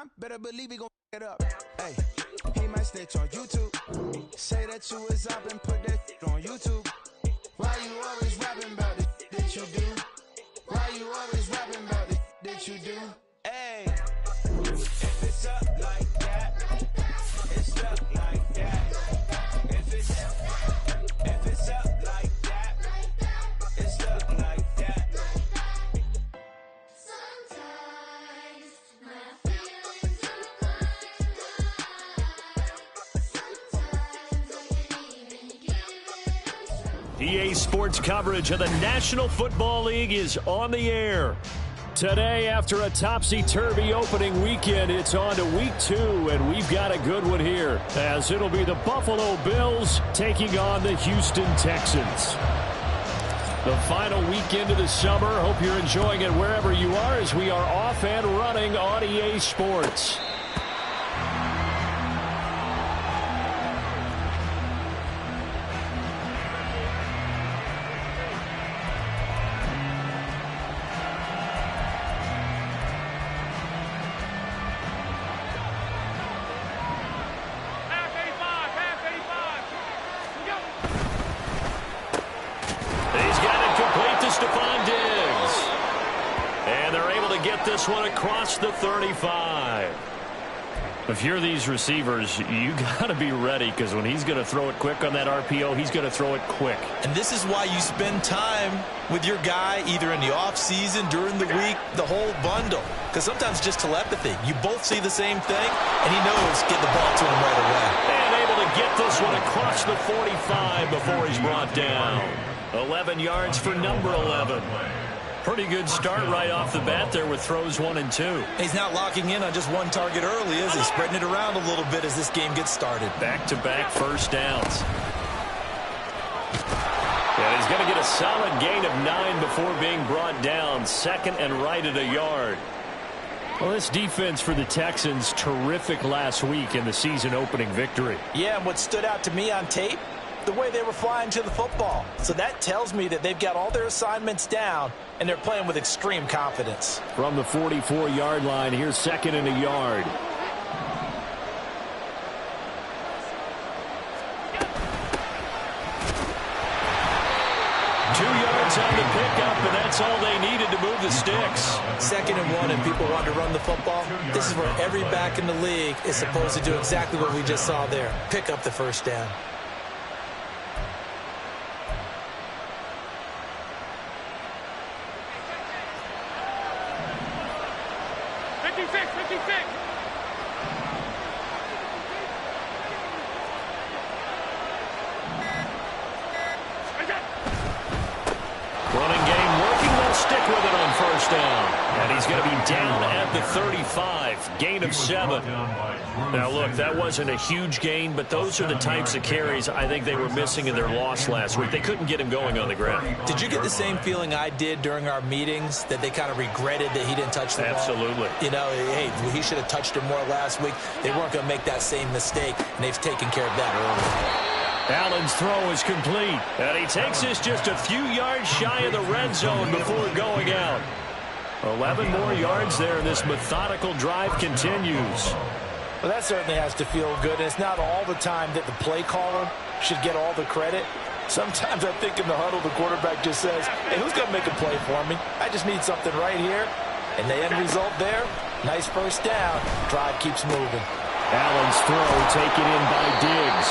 time, better believe he gon' it up. Hey, he might snitch on YouTube. Say that you was up and put that on YouTube. Why you always rapping about the that you do? Why you always rapping about the that you do? Hey, if it's up like that, it's up like that. If it's up like that, it's up like that. Sometimes my feelings are flying high. Sometimes I can't even give it a try. EA Sports coverage of the National Football League is on the air. Today, after a topsy-turvy opening weekend, it's on to week 2, and we've got a good one here, as it'll be the Buffalo Bills taking on the Houston Texans. The final weekend of the summer. Hope you're enjoying it wherever you are, as we are off and running on EA Sports. This one across the 35. If you're these receivers, you got to be ready, because when he's going to throw it quick on that RPO, he's going to throw it quick. And this is why you spend time with your guy either in the offseason, during the week, the whole bundle. Because sometimes just telepathy. You both see the same thing, and he knows get the ball to him right away. And able to get this one across the 45 before he's brought down. 11 yards for number 11. Pretty good start right off the bat there with throws 1 and 2. He's not locking in on just one target early, is he? Spreading it around a little bit as this game gets started. Back-to-back first downs. And he's going to get a solid gain of 9 before being brought down. Second and right at a yard. Well, this defense for the Texans, terrific last week in the season-opening victory. Yeah, and what stood out to me on tape, the way they were flying to the football. So that tells me that they've got all their assignments down, and they're playing with extreme confidence. From the 44-yard line, here's second and a yard. On the pickup, and that's all they needed to move the sticks. Second and 1, and people want to run the football. This is where every back in the league is supposed to do exactly what we just saw there. Pick up the first down. Going to be down at the 35, gain of 7. Now, look, that wasn't a huge gain, but those are the types of carries I think they were missing in their loss last week. They couldn't get him going on the ground. Did you get the same feeling I did during our meetings, that they kind of regretted that he didn't touch the ball? Absolutely. You know, hey, he should have touched it more last week. They weren't going to make that same mistake, and they've taken care of that early. Allen's throw is complete, and he takes this just a few yards shy of the red zone before going out. 11 more yards there, and this methodical drive continues. Well, that certainly has to feel good. And it's not all the time that the play caller should get all the credit. Sometimes I think in the huddle, the quarterback just says, hey, who's going to make a play for me? I just need something right here. And the end result there, nice first down. Drive keeps moving. Allen's throw taken in by Diggs.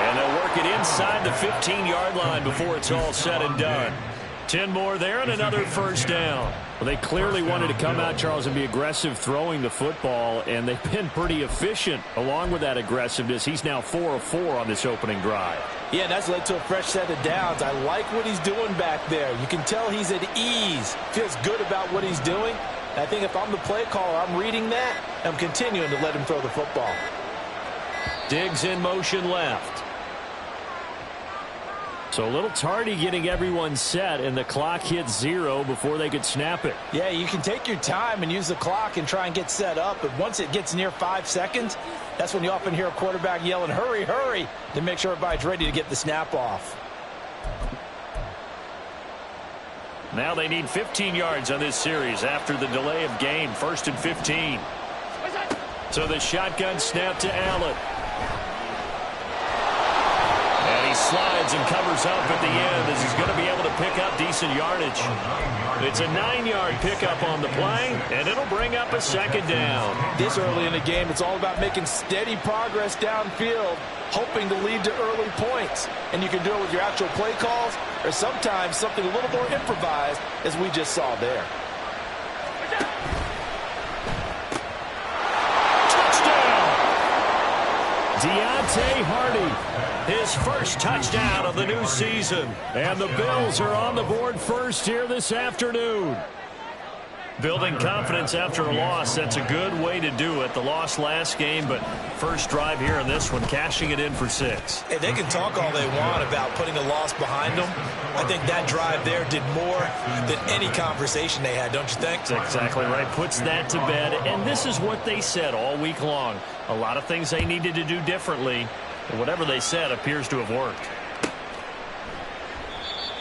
And they'll work it inside the 15-yard line before it's all said and done. 10 more there and another first down. Well, they clearly wanted to come out, Charles, and be aggressive throwing the football, and they've been pretty efficient along with that aggressiveness. He's now 4 of 4 on this opening drive. Yeah, that's led to a fresh set of downs. I like what he's doing back there. You can tell he's at ease, feels good about what he's doing. And I think if I'm the play caller, I'm reading that, and I'm continuing to let him throw the football. Diggs in motion left. So a little tardy getting everyone set, and the clock hits 0 before they could snap it. Yeah, you can take your time and use the clock and try and get set up, but once it gets near 5 seconds, that's when you often hear a quarterback yelling, hurry, hurry, to make sure everybody's ready to get the snap off. Now they need 15 yards on this series after the delay of game. 1st and 15. So the shotgun snap to Allen. And he slides and covers up at the end as he's going to be able to pick up decent yardage. It's a 9-yard pickup on the play, and it'll bring up a second down. This early in the game, it's all about making steady progress downfield, hoping to lead to early points. And you can do it with your actual play calls or sometimes something a little more improvised, as we just saw there. Deontay Hardy, his first touchdown of the new season. And the Bills are on the board first here this afternoon. Building confidence after a loss, that's a good way to do it. The loss last game, but first drive here in this one, cashing it in for 6. And they can talk all they want about putting a loss behind them. I think that drive there did more than any conversation they had, don't you think? That's exactly right. Puts that to bed. And this is what they said all week long. A lot of things they needed to do differently. But whatever they said appears to have worked.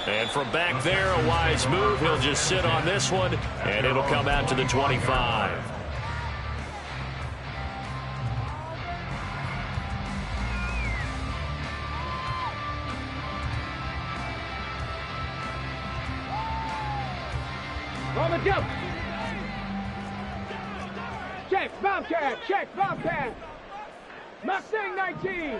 And from back there, a wise move. He'll just sit on this one, and it'll come out to the 25. On the jump. Check, Bobcat. Check, Bobcat. Mustang 19.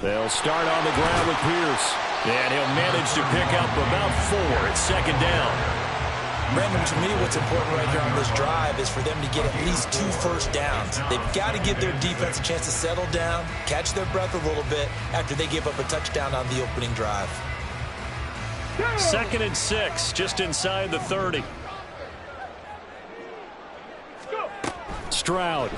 They'll start on the ground with Pierce. And he'll manage to pick up about 4. It's second down. Brandon, to me, what's important right here on this drive is for them to get at least 2 first downs. They've got to give their defense a chance to settle down, catch their breath a little bit after they give up a touchdown on the opening drive. 2nd and 6, just inside the 30. Stroud.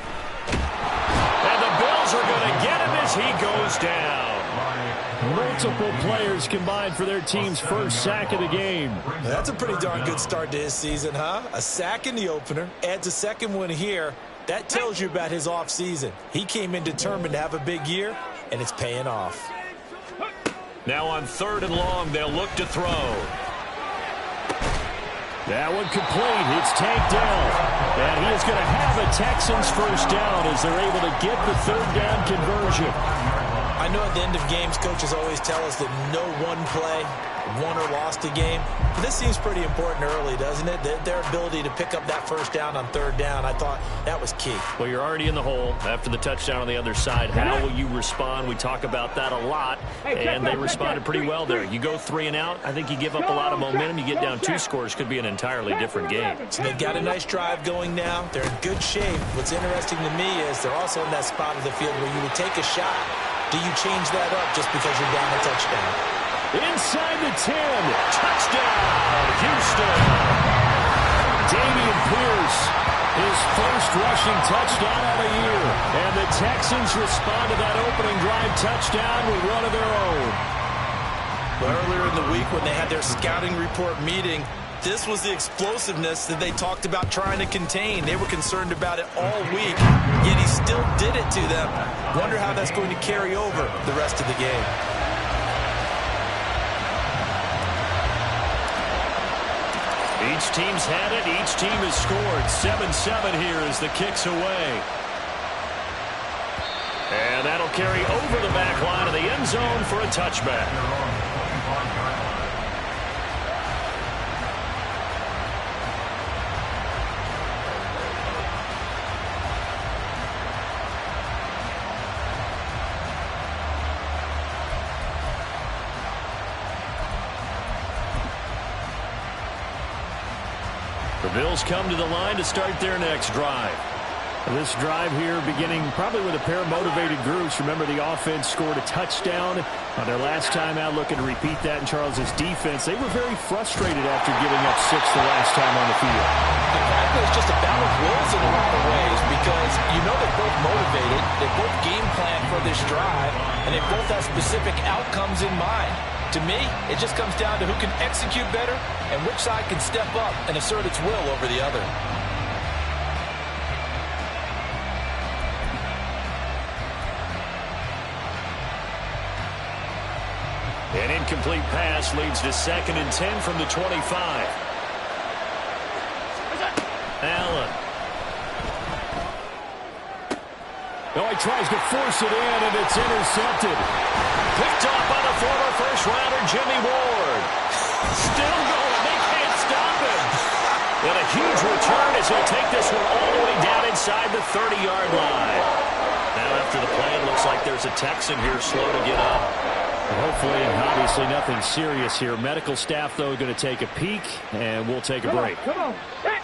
And the Bills are going to get him as he goes down. Multiple players combined for their team's first sack of the game. That's a pretty darn good start to his season, huh? A sack in the opener, adds a second one here. That tells you about his offseason. He came in determined to have a big year, and it's paying off. Now on 3rd and long, they'll look to throw. That one complete. It's tanked down. And he is going to have a Texans first down as they're able to get the 3rd down conversion. I know at the end of games, coaches always tell us that no one play won or lost a game. But this seems pretty important early, doesn't it? Their ability to pick up that first down on 3rd down, I thought that was key. Well, you're already in the hole after the touchdown on the other side. How will you respond? We talk about that a lot, and they responded pretty well there. You go 3 and out, I think you give up a lot of momentum. You get down 2 scores, could be an entirely different game. So they've got a nice drive going now. They're in good shape. What's interesting to me is they're also in that spot of the field where you would take a shot. Do you change that up just because you're down a touchdown? Inside the 10. Touchdown, Houston. Damian Pierce, his first rushing touchdown of the year. And the Texans respond to that opening drive touchdown with one of their own. But earlier in the week when they had their scouting report meeting, this was the explosiveness that they talked about trying to contain. They were concerned about it all week, yet he still did it to them. Wonder how that's going to carry over the rest of the game. Each team's had it. Each team has scored. 7-7 here as the kick's away. And that'll carry over the back line of the end zone for a touchback. The Bills come to the line to start their next drive. This drive here beginning probably with a pair of motivated groups. Remember, the offense scored a touchdown on their last time out. Looking to repeat that in Charles's defense. They were very frustrated after giving up 6 the last time on the field. And frankly, it's just a battle of wills in a lot of ways because you know they're both motivated. They both game plan for this drive, and they both have specific outcomes in mind. To me, it just comes down to who can execute better and which side can step up and assert its will over the other. An incomplete pass leads to 2nd and 10 from the 25. Allen. Oh, he tries to force it in, and it's intercepted. Picked off by the former first-rounder, Jimmy Ward. Still going. They can't stop him. And a huge return as he'll take this one all the way down inside the 30-yard line. Now after the play, it looks like there's a Texan here slow to get up. Hopefully, obviously, nothing serious here. Medical staff, though, going to take a peek, and we'll take a break. Come on. Set.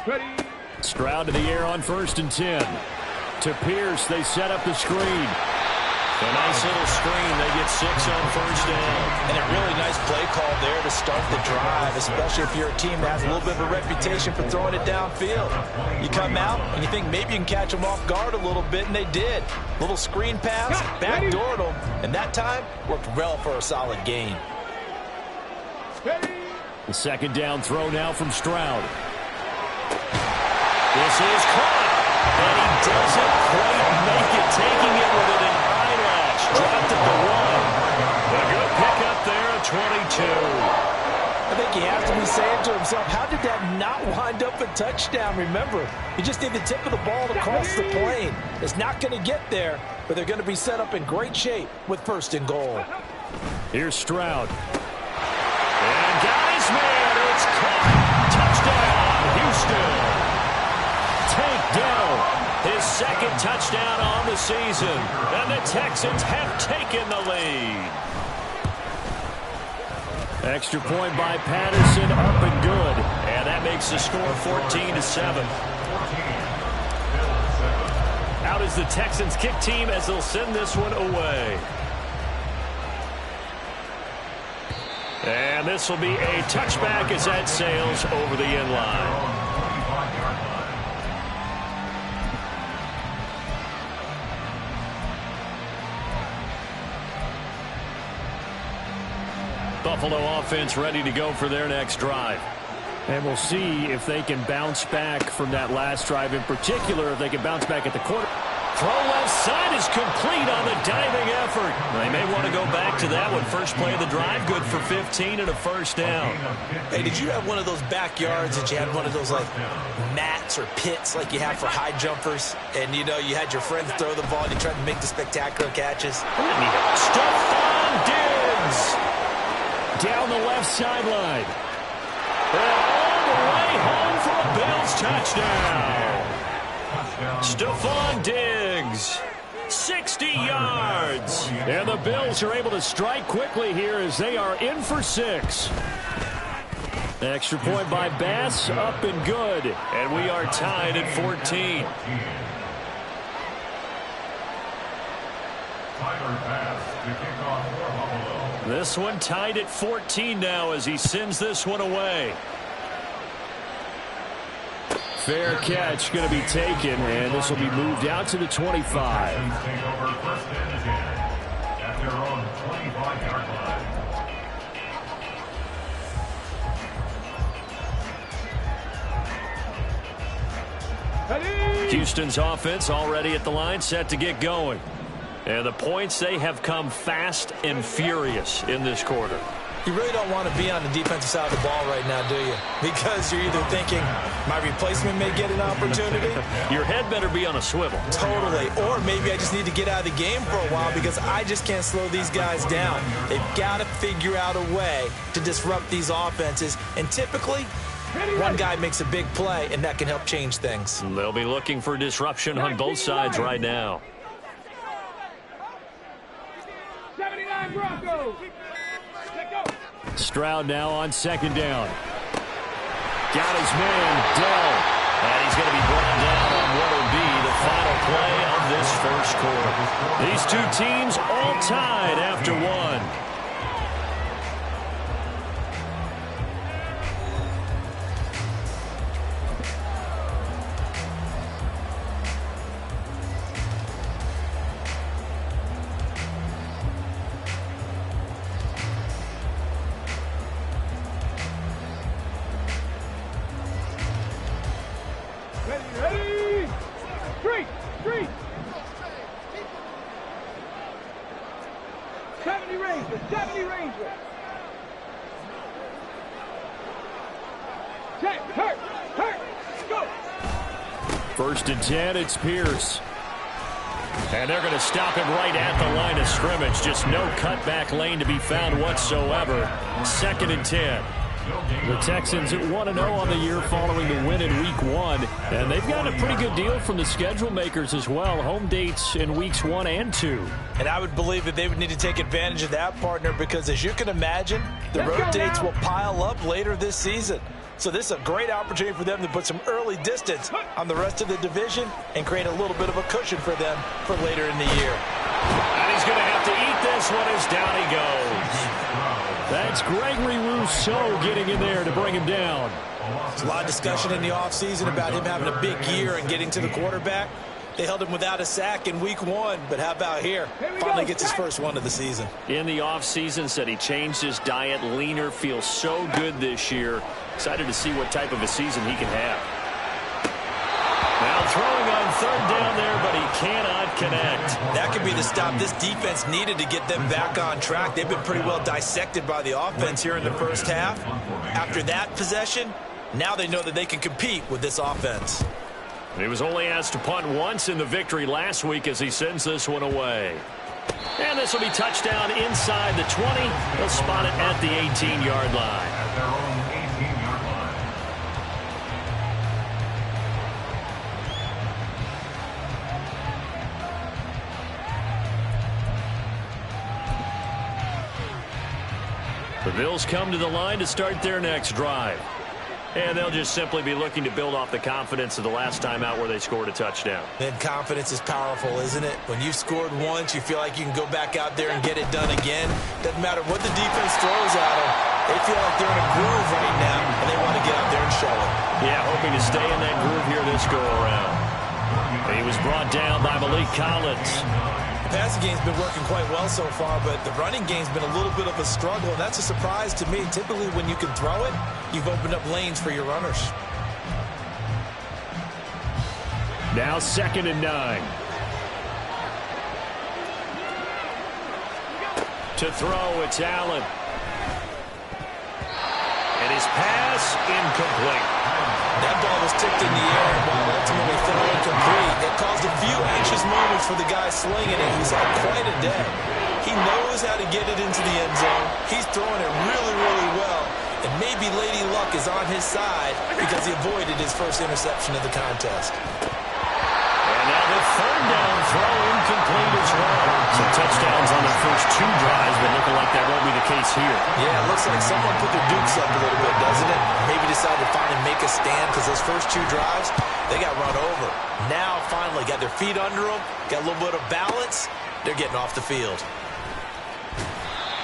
Ready. Stroud to the air on 1st and 10. To Pierce, they set up the screen. A nice little screen. They get 6 on 1st down. And a really nice play call there to start the drive, especially if you're a team that has a little bit of a reputation for throwing it downfield. You come out and you think maybe you can catch them off guard a little bit, and they did. Little screen pass, backdoored them, and that time worked well for a solid gain. The 2nd down throw now from Stroud. This is caught, and he doesn't quite make it, taking it with an eyelash. Dropped at the 1. A good pickup there at 22. I think he has to be saying to himself, how did that not wind up a touchdown? Remember, you just need the tip of the ball to cross the plane. It's not going to get there, but they're going to be set up in great shape with 1st and goal. Here's Stroud. And guys, man, it's caught. Touchdown, Houston. Tank Dell, his 2nd touchdown on the season, and the Texans have taken the lead. Extra point by Patterson, up and good, and that makes the score 14-7. Out is the Texans kick team as they'll send this one away. And this will be a touchback as that sails over the end line. Buffalo offense ready to go for their next drive. And we'll see if they can bounce back from that last drive, in particular, if they can bounce back at the quarter. Throw left side is complete on the diving effort. They may want to go back to that one. First play of the drive, good for 15 and a 1st down. Hey, did you have one of those backyards that you had one of those, like, mats or pits like you have for high jumpers? And, you know, you had your friends throw the ball and you tried to make the spectacular catches? Stephon Diggs down the left sideline. And all the way home for a Bills touchdown. Stephon Diggs, 60 yards. And the Bills are able to strike quickly here as they are in for 6. Extra point by Bass, up and good. And we are tied at 14. This one tied at 14 now as he sends this one away. Fair catch going to be taken, and this will be moved out to the 25. Houston's offense already at the line, set to get going. And the points, they have come fast and furious in this quarter. You really don't want to be on the defensive side of the ball right now, do you? Because you're either thinking, my replacement may get an opportunity. Your head better be on a swivel. Totally. Or maybe I just need to get out of the game for a while because I just can't slow these guys down. They've got to figure out a way to disrupt these offenses. And typically, one guy makes a big play, and that can help change things. They'll be looking for disruption on both sides right now. 79 Broncos. Stroud now on 2nd down. Got his man, Dell. And he's going to be brought down on what will be the final play of this first quarter. These two teams all tied after 1. Ready? Street. 70 Rangers. Check, hurt, go. First and 10, it's Pierce. And they're going to stop him right at the line of scrimmage. Just no cutback lane to be found whatsoever. Second and 10. The Texans at 1-0 on the year following the win in Week 1. And they've got a pretty good deal from the schedule makers as well. Home dates in Weeks 1 and 2. And I would believe that they would need to take advantage of that, partner, because as you can imagine, the road dates will pile up later this season. So this is a great opportunity for them to put some early distance on the rest of the division and create a little bit of a cushion for them for later in the year. And he's going to have to eat this one as down he goes. That's Gregory Rousseau getting in there to bring him down. There's a lot of discussion in the offseason about him having a big year and getting to the quarterback. They held him without a sack in Week 1, but how about here? Finally gets his first one of the season. In the offseason, said he changed his diet, leaner, feels so good this year. Excited to see what type of a season he can have. Now throwing on third down there, but he cannot connect. That could be the stop this defense needed to get them back on track. They've been pretty well dissected by the offense here in the first half. After that possession, now they know that they can compete with this offense. He was only asked to punt once in the victory last week as he sends this one away. And this will be touchdown inside the 20. They'll spot it at the 18-yard line. The Bills come to the line to start their next drive. And they'll just simply be looking to build off the confidence of the last time out where they scored a touchdown. And confidence is powerful, isn't it? When you've scored once, you feel like you can go back out there and get it done again. Doesn't matter what the defense throws at them. They feel like they're in a groove right now, and they want to get out there and show it. Yeah, hoping to stay in that groove here this go-around. He was brought down by Malik Collins. The passing game's been working quite well so far, but the running game's been a little bit of a struggle, and that's a surprise to me. Typically, when you can throw it, you've opened up lanes for your runners. Now 2nd and 9. To throw, it's Allen. And his pass incomplete. That ball was tipped in the air while ultimately thrown incomplete. It caused a few anxious moments for the guy slinging it. He's had quite a day. He knows how to get it into the end zone. He's throwing it really, really well. And maybe Lady Luck is on his side because he avoided his first interception of the contest. And now the third down throw incomplete as well. Some touchdowns on their first 2 drives, but looking like that won't be the case here. Yeah, it looks like someone put their dukes up a little bit, doesn't it? Maybe decided to finally make a stand because those first 2 drives, they got run over. Now, finally, got their feet under them, got a little bit of balance. They're getting off the field.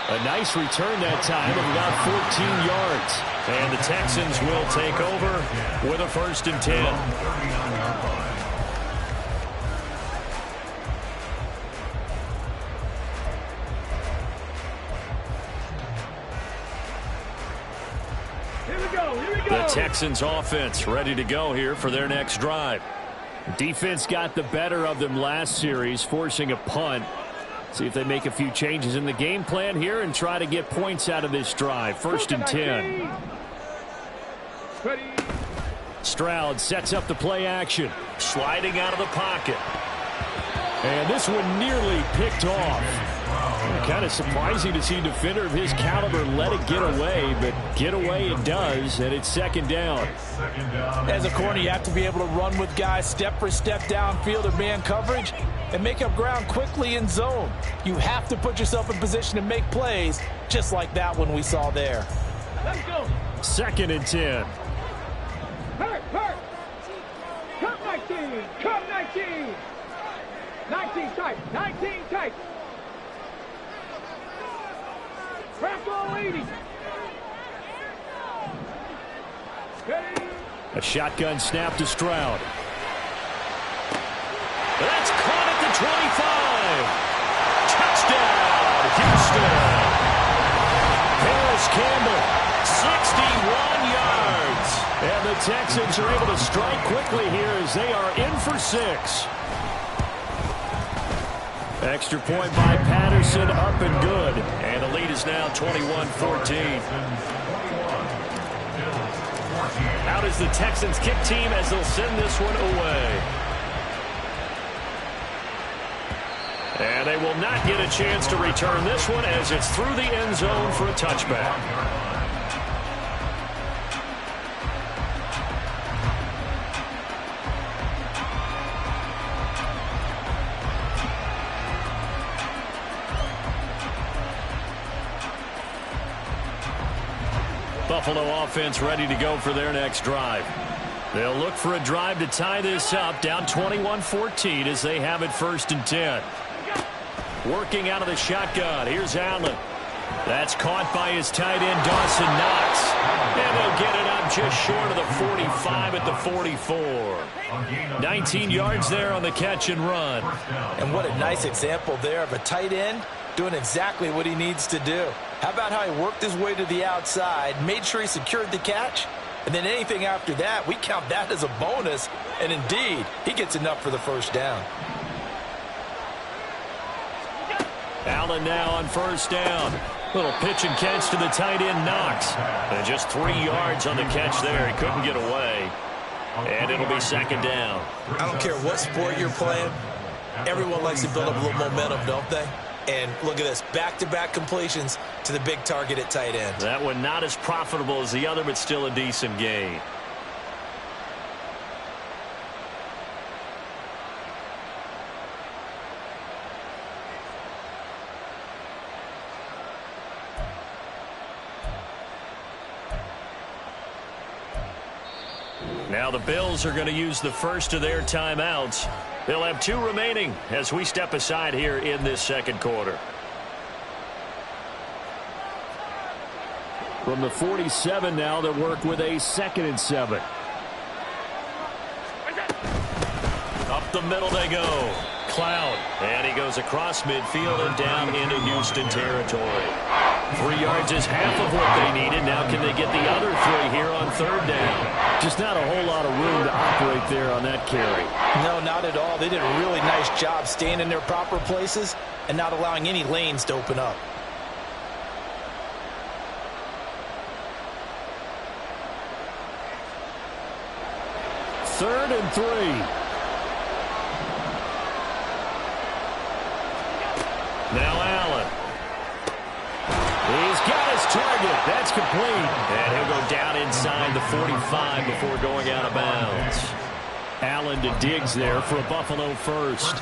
A nice return that time of about 14 yards. And the Texans will take over with a 1st and 10. The Texans offense ready to go here for their next drive. Defense got the better of them last series, forcing a punt. See if they make a few changes in the game plan here and try to get points out of this drive. 1st and 10. Stroud sets up the play action. Sliding out of the pocket. And this one nearly picked off. Kind of surprising to see a defender of his caliber let it get away, but get away it does, and it's 2nd down. As a corner, you have to be able to run with guys step for step downfield or man coverage and make up ground quickly in zone. You have to put yourself in position to make plays, just like that one we saw there. Let's go. 2nd and 10. Hurt. Cut 19. Cut 19. 19 tight. 19 tight. Crack all 80. A shotgun snap to Stroud. That's caught at the 25. Touchdown, Houston. Harris Campbell, 61 yards. And the Texans are able to strike quickly here as they are in for 6. Extra point by Patterson, up and good. And the lead is now 21-14. Out is the Texans kick team as they'll send this one away. And they will not get a chance to return this one as it's through the end zone for a touchback. Buffalo offense ready to go for their next drive. They'll look for a drive to tie this up, down 21-14 as they have it 1st and 10. Working out of the shotgun. Here's Allen. That's caught by his tight end, Dawson Knox. And they'll get it up just short of the 45 at the 44. 19 yards there on the catch and run. And what a nice example there of a tight end doing exactly what he needs to do. How about how he worked his way to the outside, made sure he secured the catch, and then anything after that, we count that as a bonus. And indeed, he gets enough for the first down. Allen now on 1st down. Little pitch and catch to the tight end, Knox. And just 3 yards on the catch there. He couldn't get away. And it'll be 2nd down. I don't care what sport you're playing. Everyone likes to build up a little momentum, don't they? And look at this, back-to-back completions to the big target at tight end. That one not as profitable as the other, but still a decent gain. Now the Bills are going to use the first of their timeouts. They'll have 2 remaining as we step aside here in this 2nd quarter. From the 47 now, they'll work with a 2nd and 7. Up the middle they go. Cloud. And he goes across midfield and down into Houston territory. 3 yards is half of what they needed. Now can they get the other 3 here on 3rd down? Just not a whole lot of room to operate there on that carry. No, not at all. They did a really nice job staying in their proper places and not allowing any lanes to open up. Third and 3. Now Allen. He's got his target. That's complete. And he'll go down inside the 45 before going out of bounds. Allen to Diggs there for a Buffalo first.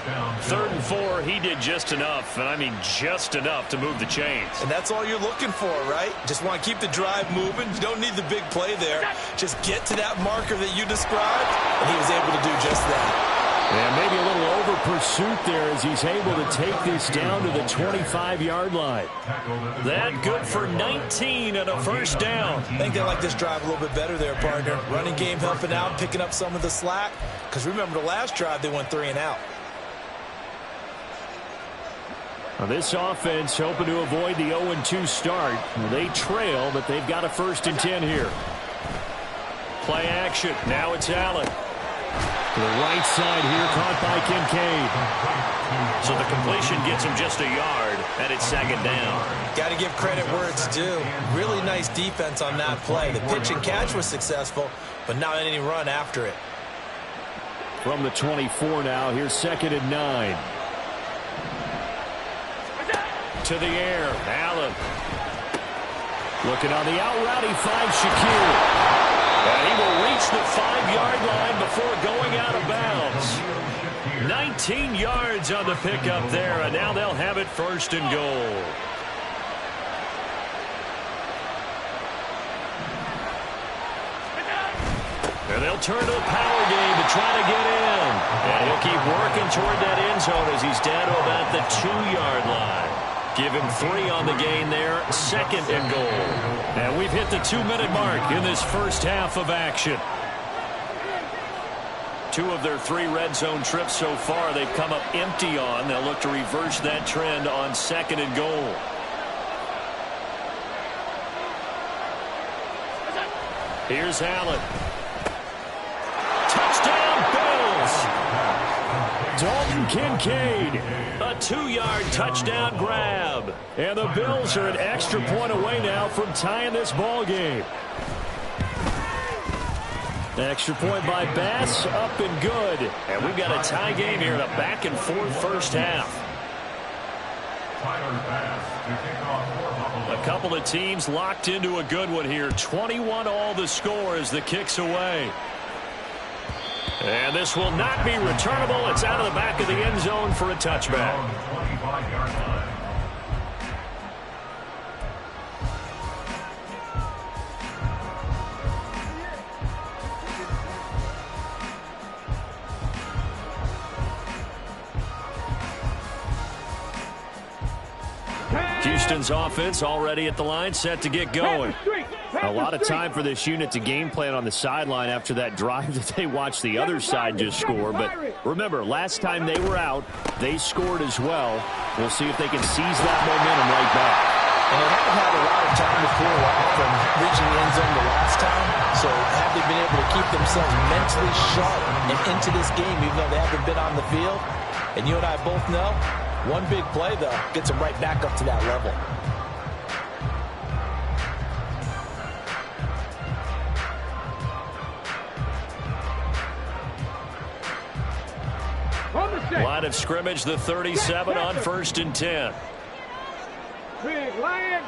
3rd and 4, he did just enough, and I mean just enough to move the chains. And that's all you're looking for, right? Just want to keep the drive moving. You don't need the big play there. Just get to that marker that you described, and he was able to do just that. And maybe a little over pursuit there as he's able to take this down to the 25-yard line. That good for 19 and a 1st down. I think they like this drive a little bit better there, partner. Running game helping out, picking up some of the slack. Because remember the last drive, they went 3 and out. Now this offense hoping to avoid the 0-2 start. They trail, but they've got a 1st and 10 here. Play action. Now it's Allen. To the right side here, caught by Kincaid. So the completion gets him just a yard, and it's 2nd down. Got to give credit where it's due. Really nice defense on that play. The pitch and catch was successful, but not any run after it. From the 24 now, here's 2nd and 9. To the air, Allen. Looking on the out route, he finds Shakir. And he will reach the 5-yard line before going out of bounds. 19 yards on the pickup there, and now they'll have it 1st and goal. And they'll turn to the power game to try to get in. And he'll keep working toward that end zone as he's down to about the 2-yard line. Give him 3 on the gain there, 2nd and goal. And we've hit the 2-minute mark in this first half of action. 2 of their 3 red zone trips so far they've come up empty on. They'll look to reverse that trend on 2nd and goal. Here's Allen. Touchdown, Bills! Dalton Kincaid. A 2-yard touchdown grab. And the Bills are an extra point away now from tying this ball game. Extra point by Bass, up and good. And we've got a tie game here in a back-and-forth first half. A couple of teams locked into a good one here. 21 all the score as the kick's away. And this will not be returnable. It's out of the back of the end zone for a touchback. Houston's offense already at the line, set to get going. A lot of time for this unit to game plan on the sideline after that drive that they watched the other side just score. But remember, last time they were out, they scored as well. We'll see if they can seize that momentum right back. And they haven't had a lot of time to cool off from reaching the end zone the last time. So have they been able to keep themselves mentally sharp and into this game, even though they haven't been on the field? And you and I both know, one big play, though, gets them right back up to that level. Line of scrimmage, the 37 on 1st and 10. Big Lion.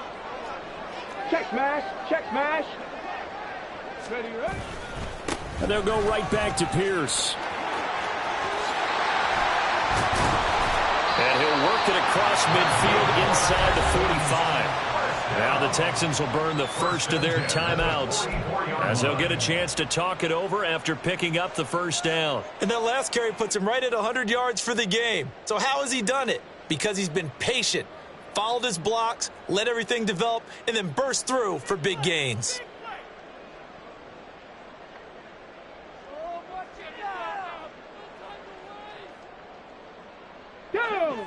Check smash. Check smash. Ready, ready. And they'll go right back to Pierce. And he'll work it across midfield inside the 45. Now the Texans will burn the first of their timeouts as they'll get a chance to talk it over after picking up the first down. And that last carry puts him right at 100 yards for the game. So how has he done it? Because he's been patient, followed his blocks, let everything develop, and then burst through for big gains.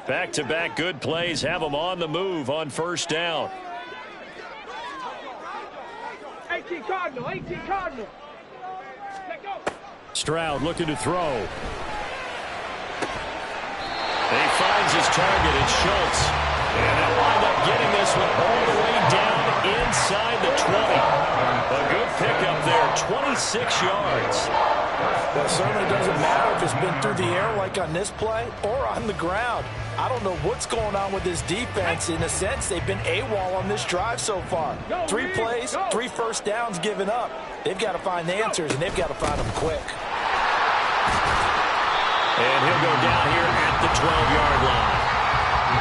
Back-to-back good plays have them on the move on first down. 18 Cardinal, 18 Cardinal. Let go. Stroud looking to throw. He finds his target, it's Schultz. And they'll wind up getting this one all the way down inside the 20. A good pickup there, 26 yards. Well, it certainly doesn't matter if it's been through the air like on this play or on the ground. I don't know what's going on with this defense. In a sense, they've been AWOL on this drive so far. 3 plays, 3 first downs given up. They've got to find the answers, and they've got to find them quick. And he'll go down here at the 12-yard line.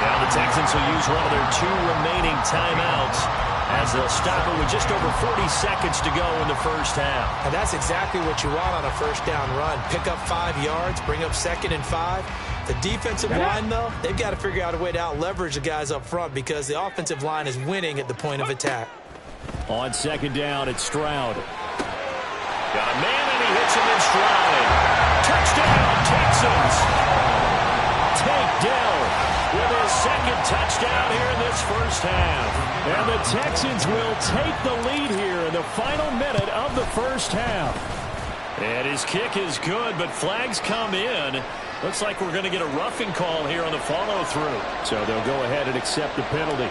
Now the Texans will use one of their 2 remaining timeouts as they'll stop it with just over 40 seconds to go in the first half. And that's exactly what you want on a first down run. Pick up 5 yards, bring up 2nd and 5. The defensive line, though, they've got to figure out a way to out-leverage the guys up front because the offensive line is winning at the point of attack. On 2nd down, it's Stroud. Got a man, and he hits him in stride. Touchdown, Texans. Takedown with his 2nd touchdown here in this first half. And the Texans will take the lead here in the final minute of the first half. And his kick is good, but flags come in. Looks like we're going to get a roughing call here on the follow-through. So they'll go ahead and accept the penalty.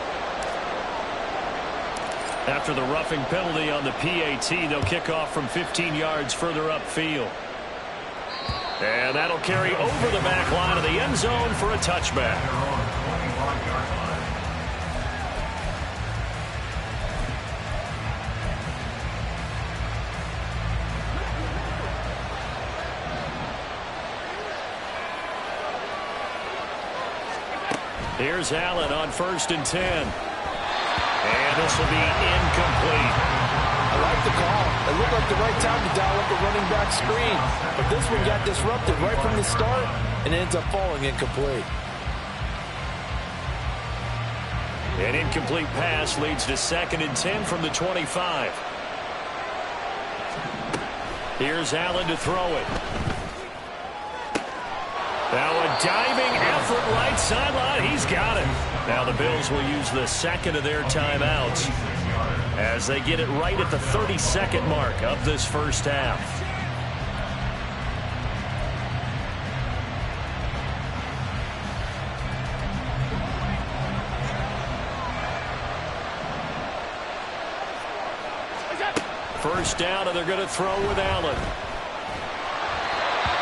After the roughing penalty on the PAT, they'll kick off from 15 yards further upfield. And that'll carry over the back line of the end zone for a touchback. Here's Allen on 1st and 10. And this will be incomplete. I like the call. It looked like the right time to dial up the running back screen. But this one got disrupted right from the start and ends up falling incomplete. An incomplete pass leads to 2nd and 10 from the 25. Here's Allen to throw it. Now a diving effort right sideline. He's got it. Now the Bills will use the 2nd of their timeouts as they get it right at the 32nd mark of this first half. first down, and they're going to throw with Allen.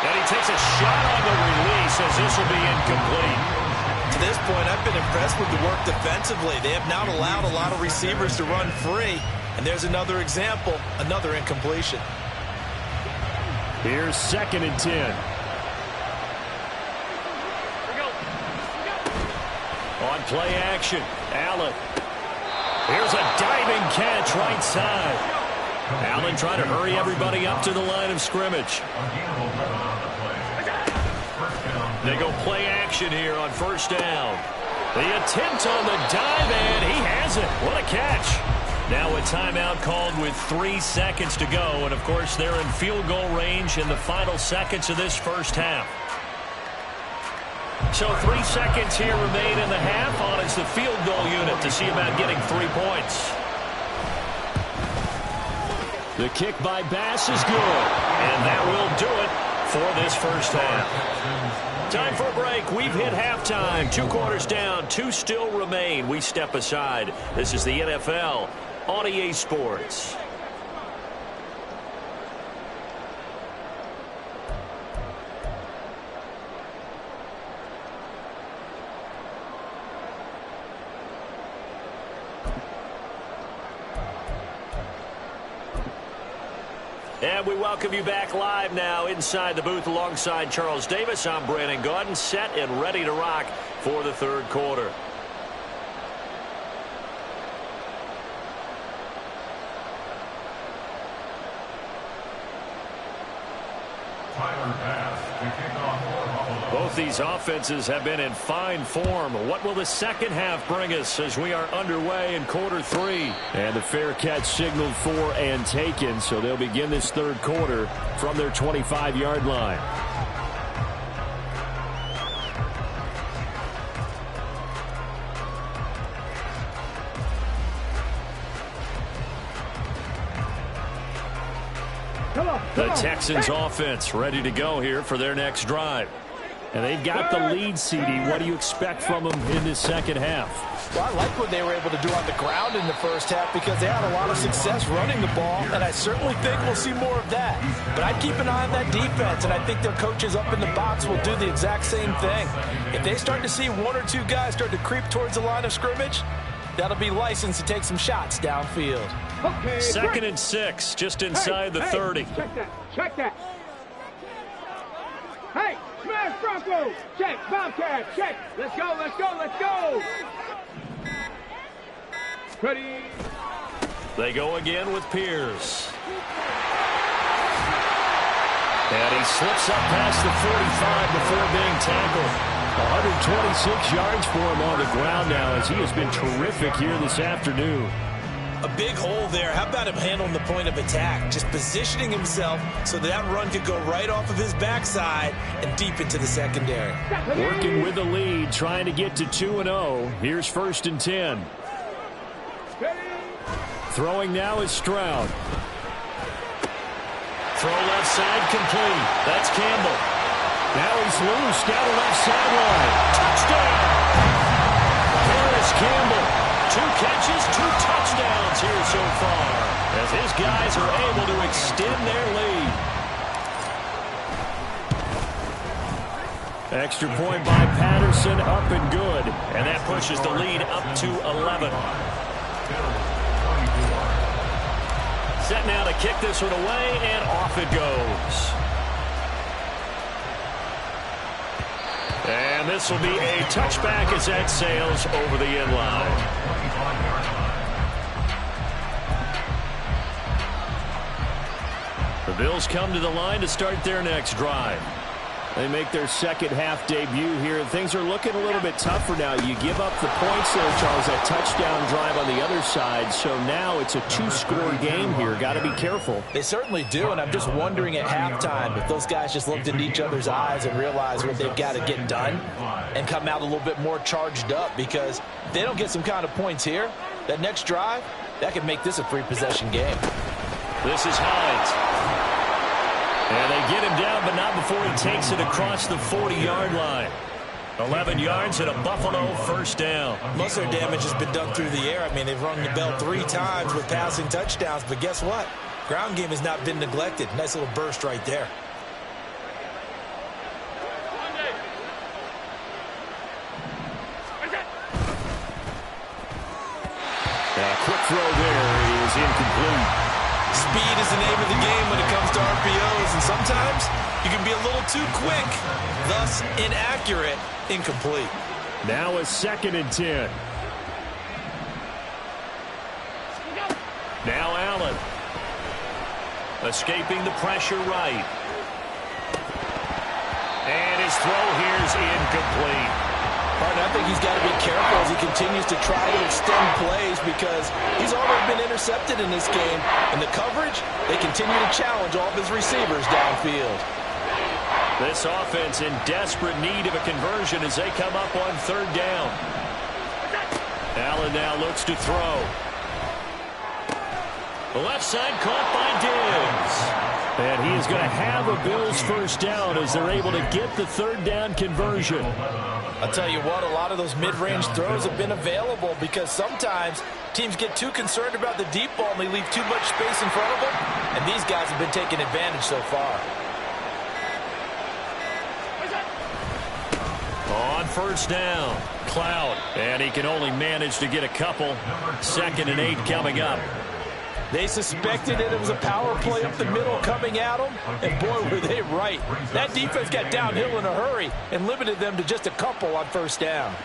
And he takes a shot on the release as this will be incomplete. To this point, I've been impressed with the work defensively. They have not allowed a lot of receivers to run free. And there's another example, another incompletion. Here's 2nd and 10. On play action, Allen. Here's a diving catch right side. Allen trying to hurry everybody up to the line of scrimmage. They go play action here on first down. The attempt on the dive, and he has it. What a catch. Now a timeout called with 3 seconds to go. And, of course, they're in field goal range in the final seconds of this first half. So 3 seconds here remain in the half on as the field goal unit to see about getting 3 points. The kick by Bass is good. And that will do it for this first half. Time for a break. We've hit halftime. 2 quarters down. 2 still remain. We step aside. This is the NFL on EA Sports. And we welcome you back live now inside the booth alongside Charles Davis. I'm Brandon Gaudin, set and ready to rock for the third quarter. Both these offenses have been in fine form. What will the second half bring us as we are underway in quarter 3? And the fair catch signaled for and taken, so they'll begin this third quarter from their 25-yard line. The Texans offense ready to go here for their next drive. And they've got the lead, CD. What do you expect from them in this second half? Well, I like what they were able to do on the ground in the first half because they had a lot of success running the ball, and I certainly think we'll see more of that. But I'd keep an eye on that defense, and I think their coaches up in the box will do the exact same thing. If they start to see 1 or 2 guys start to creep towards the line of scrimmage, that'll be licensed to take some shots downfield. Okay, 2nd and 6, just inside the 30. Check that. Check that. Hey, smash Bronco. Check. Bobcat. Check. Let's go. Let's go. Let's go. Ready. They go again with Pierce. And he slips up past the 45 before being tackled. 126 yards for him on the ground now as he has been terrific here this afternoon. A big hole there. How about him handling the point of attack? Just positioning himself so that run could go right off of his backside and deep into the secondary. Working with the lead, trying to get to 2-0. Here's 1st and 10. Throwing now is Stroud. Throw left side complete. That's Campbell. Now he's loose down the left sideline. Touchdown! Harris Campbell. 2 catches, 2 touchdowns here so far as his guys are able to extend their lead. Extra point by Patterson, up and good. And that pushes the lead up to 11. Set now to kick this one away, and off it goes. And this will be a touchback as that sails over the end line. The Bills come to the line to start their next drive. They make their second half debut here. Things are looking a little bit tougher now. You give up the points there, Charles, that touchdown drive on the other side. So now it's a 2-score game here. Got to be careful. They certainly do, and I'm just wondering at halftime if those guys just looked into each other's eyes and realized what they've got to get done and come out a little bit more charged up, because if they don't get some kind of points here, that next drive, that could make this a free-possession game. This is Hines. And they get him down, but not before he takes it across the 40-yard line. 11 yards and a Buffalo first down. Most of their damage has been done through the air. I mean, they've rung the bell 3 times with passing touchdowns, but guess what? Ground game has not been neglected. Nice little burst right there. Quick throw there is incomplete. Speed is the name of the game when it comes to RPOs, and sometimes you can be a little too quick, thus inaccurate, incomplete. Now a 2nd and 10. Now Allen. Escaping the pressure right. And his throw here is incomplete. Partner, I think he's got to be careful as he continues to try to extend plays because he's already been intercepted in this game. In the coverage, they continue to challenge all of his receivers downfield. This offense in desperate need of a conversion as they come up on 3rd down. Allen now looks to throw. The left side caught by Diggs. And he is going to have a Bills first down as they're able to get the 3rd down conversion. I'll tell you what, a lot of those mid-range throws have been available because sometimes teams get too concerned about the deep ball and they leave too much space in front of them. And these guys have been taking advantage so far. On 1st down, Cloud. And he can only manage to get a couple. 2nd and 8 coming up. They suspected it was a power play up the middle coming at them, and boy, were they right. That defense got downhill in a hurry and limited them to just a couple on 1st down.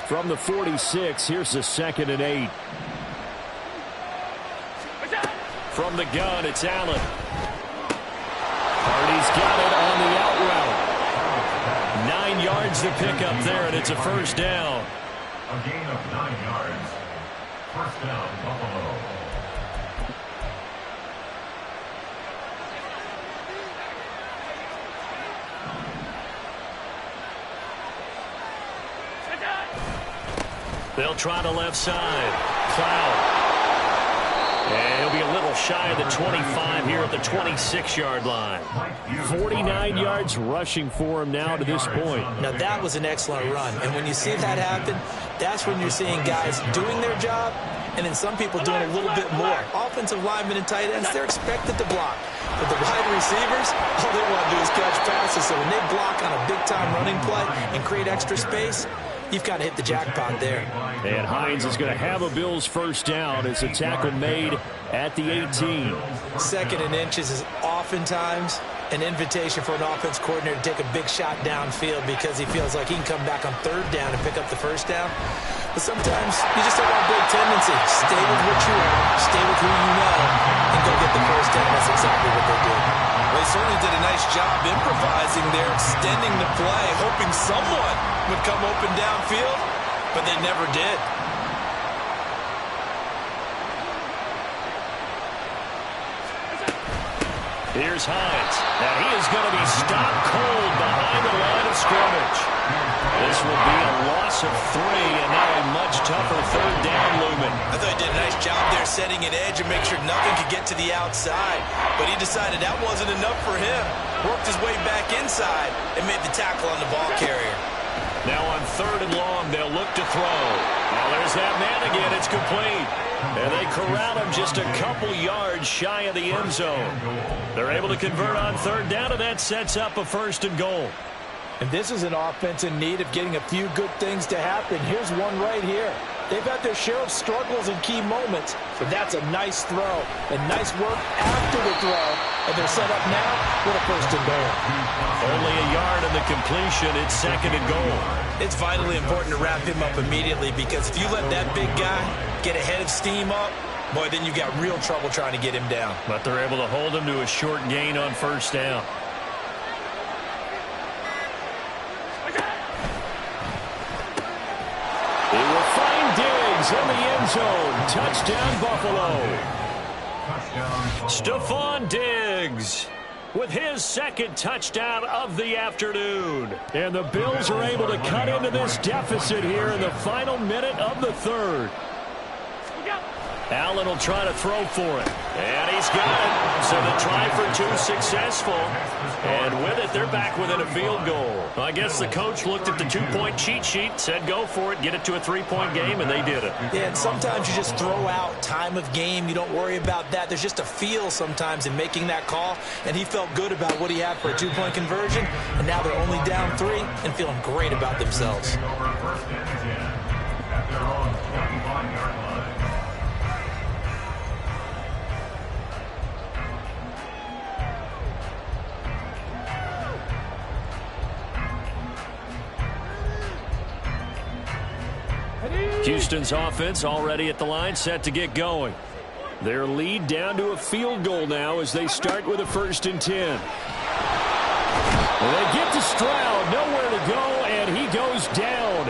From the 46, here's the 2nd and 8. From the gun, it's Allen. Hardy's got it on the out route. 9 yards to pick up there, and it's a 1st down. A gain of 9 yards. 1st down, Buffalo. They'll try the left side. Cloud. And he'll be a little shy of the 25 here at the 26-yard line. 49 yards rushing for him now to this point. Now, that was an excellent run. And when you see that happen, that's when you're seeing guys doing their job and then some people doing a little bit more. Offensive linemen and tight ends, they're expected to block. But the wide receivers, all they want to do is catch passes. So when they block on a big-time running play and create extra space, you've got to hit the jackpot there. And Hines is going to have a Bills first down as a tackle made at the 18. 2nd and inches is oftentimes an invitation for an offense coordinator to take a big shot downfield because he feels like he can come back on 3rd down and pick up the 1st down. But sometimes you just have a great tendency. Stay with what you are, stay with who you know, and go get the 1st down. That's exactly what they did. Well, they certainly did a nice job improvising there, extending the play, hoping someone would come open downfield, but they never did. Here's Hines, and he is going to be stopped cold behind the line of scrimmage. This will be a loss of 3, and now a much tougher 3rd down looming. I thought he did a nice job there setting an edge and make sure nothing could get to the outside, but he decided that wasn't enough for him. Worked his way back inside and made the tackle on the ball carrier. Now on 3rd and long, they'll look to throw. Now there's that man again. It's complete. And they corral him just a couple yards shy of the end zone. They're able to convert on 3rd down, and that sets up a 1st and goal. And this is an offense in need of getting a few good things to happen. Here's one right here. They've had their share of struggles in key moments, but that's a nice throw and nice work after the throw. And they're set up now with a 1st and goal. Only a yard in the completion. It's 2nd and goal. It's vitally important to wrap him up immediately because if you let that big guy get a head of steam up, boy, then you got real trouble trying to get him down. But they're able to hold him to a short gain on 1st down. He will find Diggs in the end zone. Touchdown, Buffalo. Stephon Diggs with his 2nd touchdown of the afternoon. And the Bills are able to cut into this deficit here in the final minute of the 3rd. Allen will try to throw for it. And he's got it. So the try for two successful. And with it, they're back within a field goal. I guess the coach looked at the two-point cheat sheet, said go for it, get it to a three-point game, and they did it. Yeah, and sometimes you just throw out time of game. You don't worry about that. There's just a feel sometimes in making that call, and he felt good about what he had for a two-point conversion, and now they're only down 3 and feeling great about themselves. Houston's offense already at the line, set to get going. Their lead down to a field goal now as they start with a 1st and 10. And they get to Stroud, nowhere to go, and he goes down.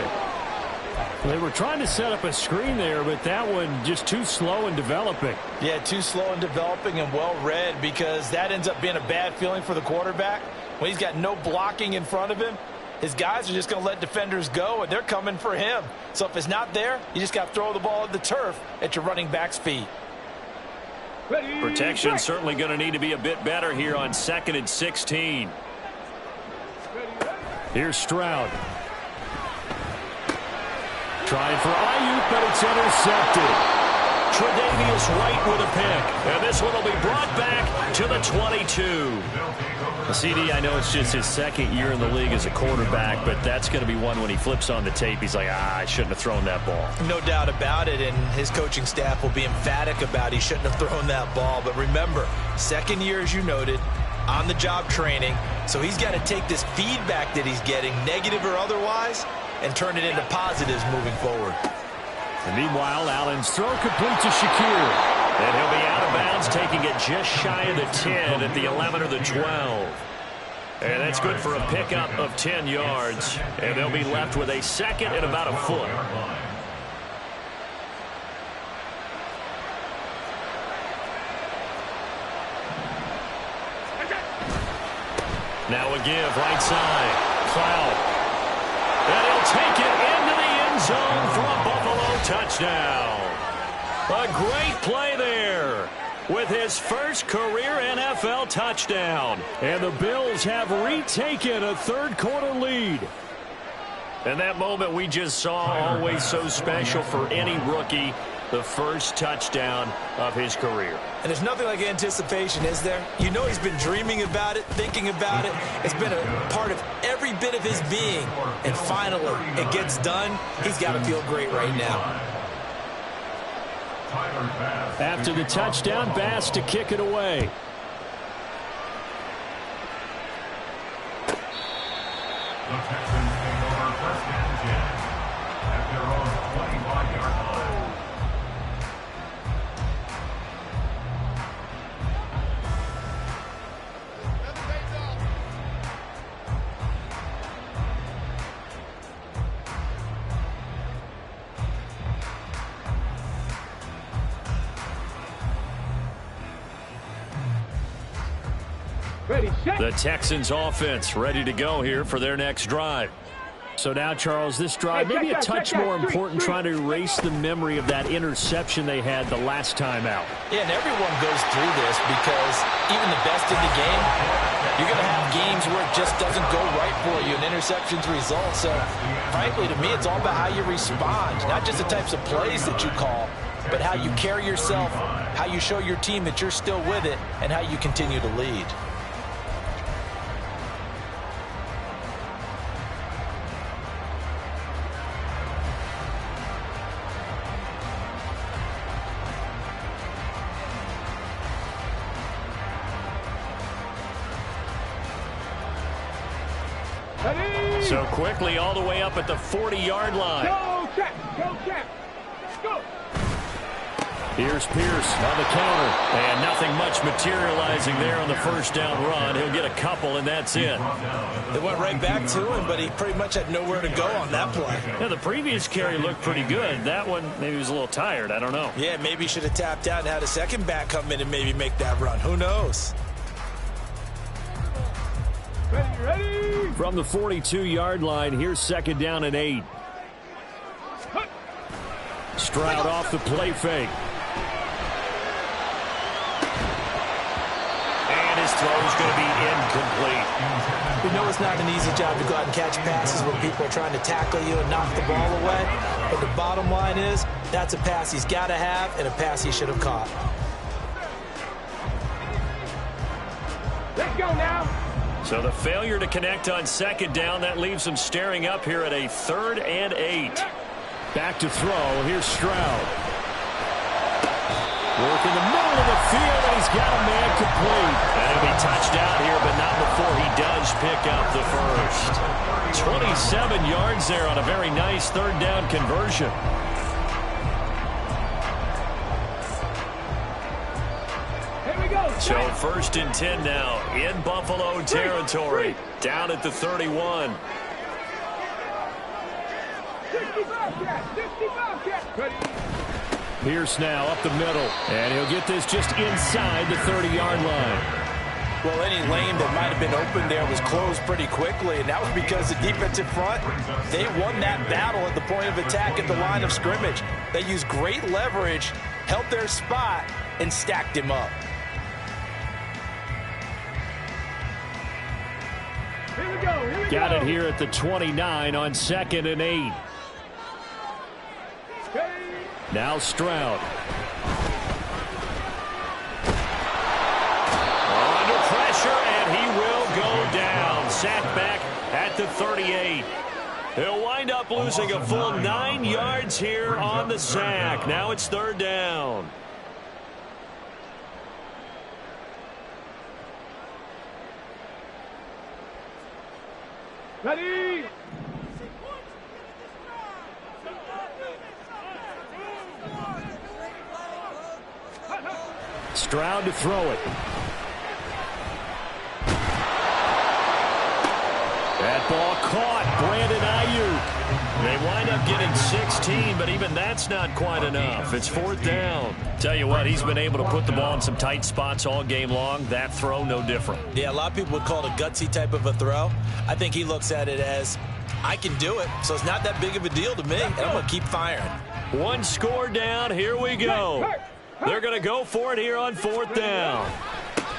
They were trying to set up a screen there, but that one just too slow in developing. Yeah, too slow in developing and well read, because that ends up being a bad feeling for the quarterback. When he's got no blocking in front of him, his guys are just going to let defenders go, and they're coming for him. So if it's not there, you just got to throw the ball at the turf at your running back's feet. Protection certainly going to need to be a bit better here on 2nd and 16. Here's Stroud. Trying for Ayuk, but it's intercepted. Tre'Davious White with a pick. And this one will be brought back to the 22. CD, I know it's just his 2nd year in the league as a quarterback, but that's going to be one when he flips on the tape, he's like, I shouldn't have thrown that ball. No doubt about it, and his coaching staff will be emphatic about he shouldn't have thrown that ball. But remember, 2nd year, as you noted, on-the-job training, so he's got to take this feedback that he's getting, negative or otherwise, and turn it into positives moving forward. And meanwhile, Allen's throw complete to Shakir. And he'll be out of bounds, taking it just shy of the 10 at the 11 or the 12. And that's good for a pickup of 10 yards. And they'll be left with a 2nd and about a foot. Now a give, right side. Cloud. And he'll take it into the end zone for a Buffalo touchdown. A great play there with his first career NFL touchdown. And the Bills have retaken a 3rd-quarter lead. And that moment we just saw, always so special for any rookie, the first touchdown of his career. And there's nothing like anticipation, is there? You know he's been dreaming about it, thinking about it. It's been a part of every bit of his being. And finally, it gets done. He's got to feel great right now. After the touchdown, Bass to kick it away. The Texans take over 1st and 10 at their own 25-yard line. The Texans offense ready to go here for their next drive. So now, Charles, this drive maybe a touch more important, trying to erase the memory of that interception they had the last time out. Yeah, and everyone goes through this because even the best in the game, you're going to have games where it just doesn't go right for you, and interceptions result. So, frankly, to me, it's all about how you respond, not just the types of plays that you call, but how you carry yourself, how you show your team that you're still with it, and how you continue to lead. So quickly all the way up at the 40-yard line. Go, check. Go, check. Go. Here's Pierce on the counter. And nothing much materializing there on the first down run. He'll get a couple, and that's it. They went right back to him, but he pretty much had nowhere to go on that play. Yeah, the previous carry looked pretty good. That one, maybe he was a little tired. I don't know. Yeah, maybe he should have tapped out and had a second back come in and maybe make that run. Who knows? Ready. From the 42-yard line, here's 2nd down and 8. Stroud off the play fake. throw is going to be incomplete. We know it's not an easy job to go out and catch passes when people are trying to tackle you and knock the ball away. But the bottom line is, that's a pass he's got to have and a pass he should have caught. Let's go now. So the failure to connect on second down, that leaves them staring up here at a 3rd and 8. Back to throw. Here's Stroud. Work in the middle of the field, and he's got a man complete. And he'll be touched out here, but not before he does pick up the first. 27 yards there on a very nice 3rd down conversion. So 1st and 10 now in Buffalo territory, down at the 31. 65. Pierce now up the middle, and he'll get this just inside the 30-yard line. Well, any lane that might have been open there was closed pretty quickly, and that was because the defensive front, they won that battle at the point of attack at the line of scrimmage. They used great leverage, held their spot, and stacked him up. Here we go. Got it here at the 29 on 2nd and 8. Now Stroud. Under pressure, and he will go down. Sacked back at the 38. He'll wind up losing a full 9 yards here on the sack. Now it's 3rd down. Ready? Stroud to throw it. That ball caught. Brandon Ayuk. They wind up getting 16, but even that's not quite enough. It's 4th down. Tell you what, he's been able to put the ball in some tight spots all game long. That throw, no different. Yeah, a lot of people would call it a gutsy type of a throw. I think he looks at it as, I can do it, so it's not that big of a deal to me, and I'm going to keep firing. One score down. Here we go. They're going to go for it here on 4th down.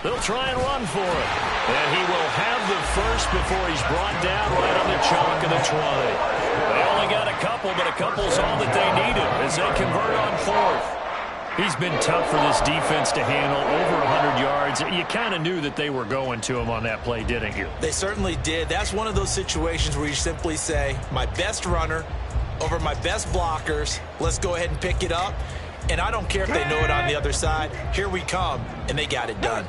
They'll try and run for it. And he will have the first before he's brought down right on the chalk of the 20. They only got a couple, but a couple's all that they needed as they convert on 4th. He's been tough for this defense to handle, over 100 yards. You kind of knew that they were going to him on that play, didn't you? They certainly did. That's one of those situations where you simply say, my best runner over my best blockers, let's go ahead and pick it up. And I don't care if they know it on the other side. Here we come, and they got it done.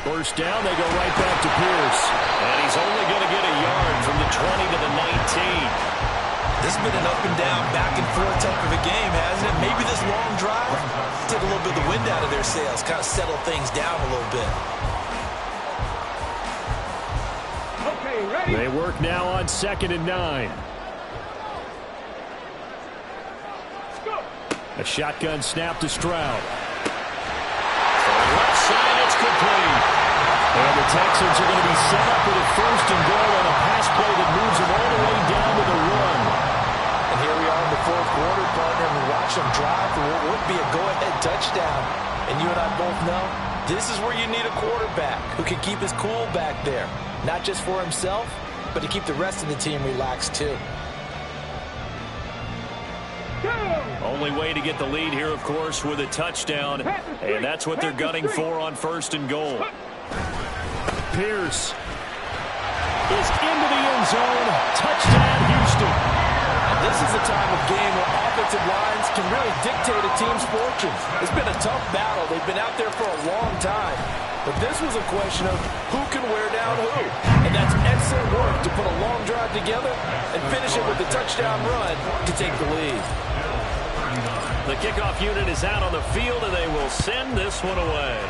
First down, they go right back to Pierce. And he's only going to get a yard from the 20 to the 19. This has been an up and down, back and forth type of a game, hasn't it? Maybe this long drive took a little bit of the wind out of their sails, kind of settle things down a little bit. Okay, ready? They work now on 2nd and 9. A shotgun snap to Stroud. Left side, it's complete. And the Texans are going to be set up with a 1st and goal on a pass play that moves them all the way down to the 1. And here we are in the 4th quarter, partner, and we watch them drive for what would be a go-ahead touchdown. And you and I both know this is where you need a quarterback who can keep his cool back there. Not just for himself, but to keep the rest of the team relaxed too. Only way to get the lead here, of course, with a touchdown. And that's what they're gunning for on 1st and goal. Pierce is into the end zone. Touchdown, Houston. And this is a time of game where offensive lines can really dictate a team's fortunes. It's been a tough battle. They've been out there for a long time. But this was a question of who can wear down who. And that's excellent work to put a long drive together and finish it with a touchdown run to take the lead. The kickoff unit is out on the field, and they will send this one away.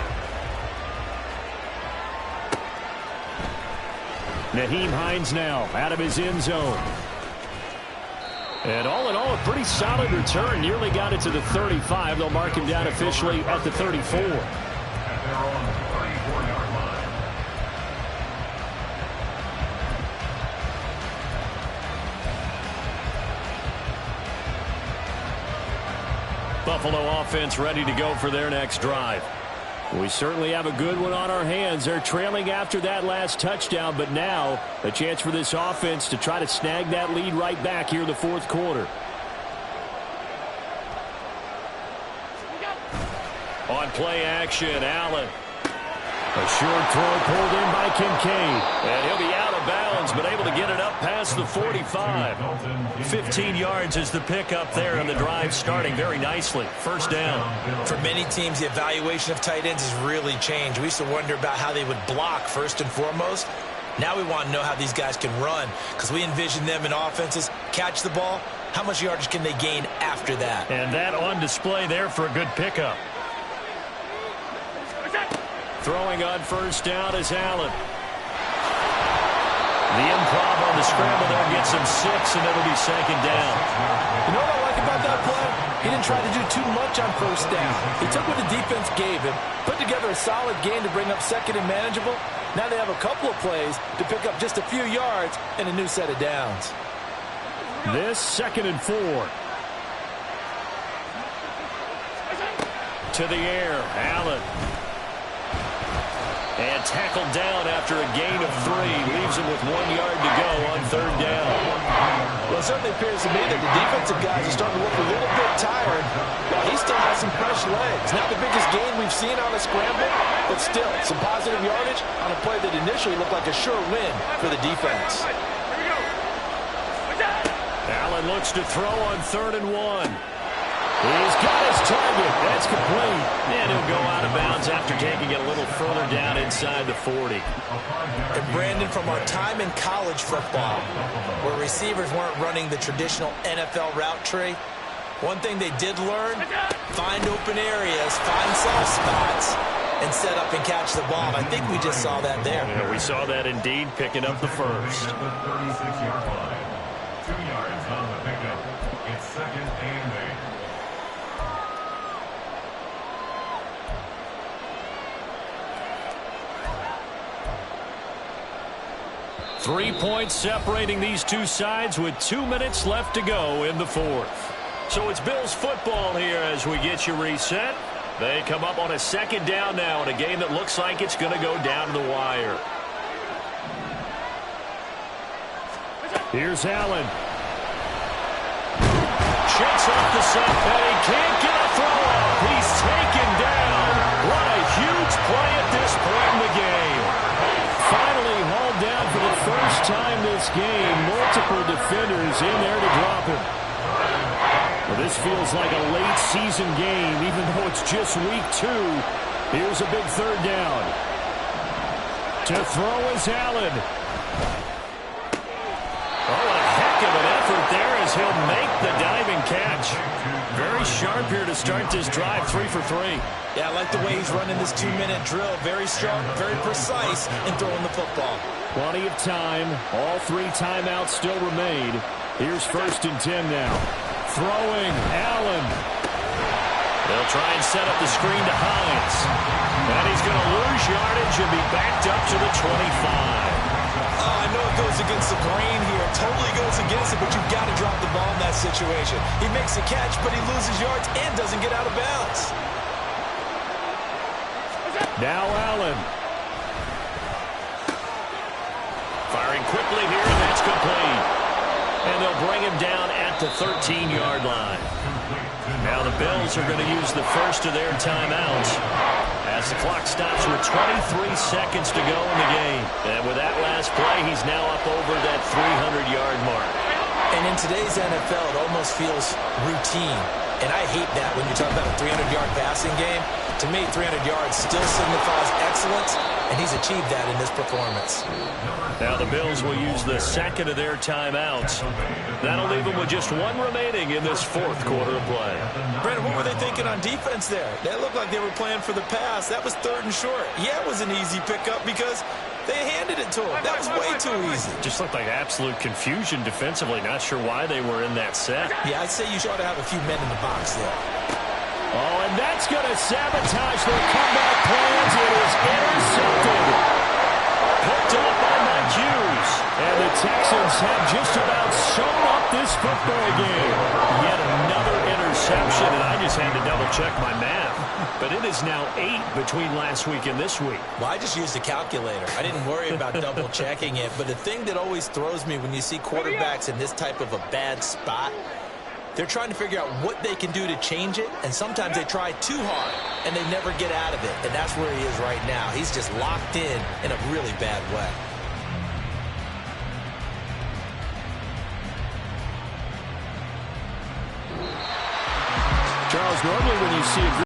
Nyheim Hines now out of his end zone. And all in all, a pretty solid return. Nearly got it to the 35. They'll mark him down officially at the 34. They're on the 34-yard line. Buffalo offense ready to go for their next drive. We certainly have a good one on our hands. They're trailing after that last touchdown, but now a chance for this offense to try to snag that lead right back here in the fourth quarter. On play action, Allen. A short throw pulled in by Kincaid. And he'll be out of bounds, but able to get it up past the 45. 15 yards is the pickup there, and the drive starting very nicely. First down. For many teams, the evaluation of tight ends has really changed. We used to wonder about how they would block first and foremost. Now we want to know how these guys can run, because we envision them in offenses catch the ball. How much yardage can they gain after that? And that on display there for a good pickup. Throwing on first down is Allen. The improv on the scramble there gets him 6, and it'll be second down. You know what I like about that play? He didn't try to do too much on first down. He took what the defense gave him, put together a solid game to bring up second and manageable. Now they have a couple of plays to pick up just a few yards and a new set of downs. This 2nd and 4. To the air, Allen. And tackled down after a gain of 3. Leaves him with 1 yard to go on third down. Well, it certainly appears to me that the defensive guys are starting to look a little bit tired, while he still has some fresh legs. Not the biggest gain we've seen on a scramble, but still some positive yardage on a play that initially looked like a sure win for the defense. Allen looks to throw on 3rd and 1. He's got his target. That's complete. And he'll go out of bounds after taking it a little further down inside the 40. And Brandon, from our time in college football, where receivers weren't running the traditional NFL route tree, one thing they did learn, find open areas, find soft spots, and set up and catch the ball. And I think we just saw that there. Yeah, we saw that indeed, picking up the first. 36-yard line. 2 yards on the pickup. It's 2nd and 8. 3 points separating these two sides with 2 minutes left to go in the fourth. So it's Bills football here as we get you reset. They come up on a 2nd down now in a game that looks like it's going to go down to the wire. Here's Allen. Checks off the set, and he can't get a throw up. He's taken down. What a huge play at this point in the game. Finally hauled down for the first time this game. Multiple defenders in there to drop him. Well, this feels like a late season game, even though it's just week 2. Here's a big 3rd down. To throw is Allen. Oh, a heck of an effort there as he'll make the diving catch. Very sharp here to start this drive, 3 for 3. Yeah, I like the way he's running this 2-minute drill. Very sharp, very precise in throwing the football. Plenty of time. All 3 timeouts still remain. Here's 1st and 10 now. Throwing, Allen. They'll try and set up the screen to Hines. And he's going to lose yardage and be backed up to the 25. I know it goes against the grain here. Totally goes against it, but you've got to drop the ball in that situation. He makes a catch, but he loses yards and doesn't get out of bounds. Now Allen. Firing quickly here, and that's complete. And they'll bring him down at the 13-yard line. Now the Bills are going to use the first of their timeouts as the clock stops with 23 seconds to go in the game. And with that last play, he's now up over that 300-yard mark. And in today's NFL, it almost feels routine. And I hate that when you talk about a 300-yard passing game. To me, 300 yards still signifies excellence, and he's achieved that in this performance. Now the Bills will use the second of their timeouts. That'll leave them with just 1 remaining in this fourth quarter of play. Brandon, what were they thinking on defense there? They looked like they were playing for the pass. That was 3rd and short. Yeah, it was an easy pickup because they handed it to him. That was way too easy. Just looked like absolute confusion defensively. Not sure why they were in that set. Yeah, I'd say you ought to have a few men in the box there. Oh, and that's going to sabotage their comeback plans. It is intercepted. Picked up by Mike Hughes. And the the Texans have just about sewn up this football game. Yet another interception, and I just had to double-check my math. But it is now 8 between last week and this week. Well, I just used a calculator. I didn't worry about double-checking it. But the thing that always throws me when you see quarterbacks in this type of a bad spot, they're trying to figure out what they can do to change it, and sometimes they try too hard, and they never get out of it. And that's where he is right now. He's just locked in a really bad way. Charles, normally when you see a